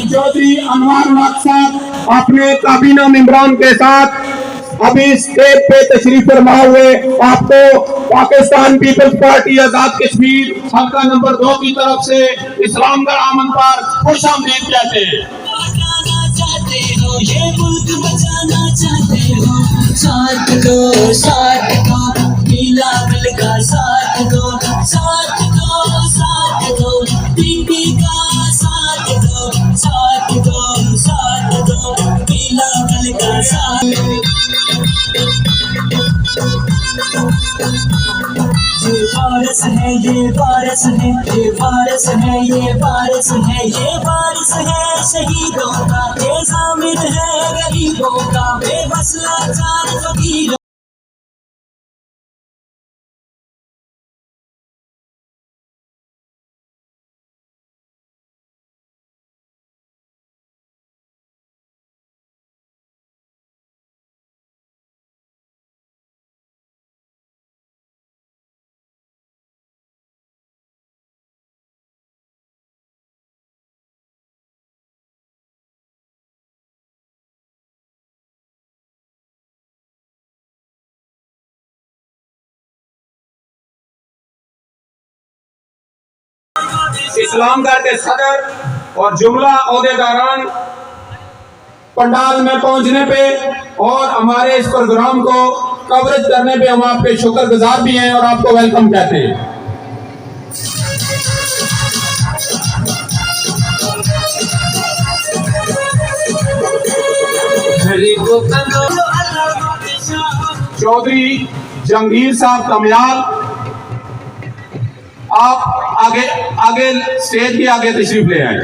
चौधरी अनवर साहब अपने काबीना मेंबरान के साथ अभी स्टेज पे तशरीफ फरमा हुए। आपको पाकिस्तान पीपल्स पार्टी आजाद कश्मीर हल्का नंबर 2 की तरफ से इस्लामगढ़ आमन पर खुश आमदीद कहते हैं। ये मुल्क बचाना चाहते हो, साथ दो बिलावल का साथ दो, साथ दो बीबी का साथ दो बिलावल का साथ। ये बारिश है, ये बारिश है, ये बारिश है, ये बारिश है, ये बारिश है शहीदों का, ये ज़ामिर है गरीबों का, बेबस लाचार फकीरों। इस्लामगढ़ के सदर और जुमला ओहदेदारान पंडाल में पहुंचने पे और हमारे इस प्रोग्राम को कवरेज करने पे हम आपके शुक्रगुजार भी हैं और आपको वेलकम कहते हैं। चौधरी जंगीर साहब कमयाल, आप आगे स्टेज के आगे तशरीफ ले आए।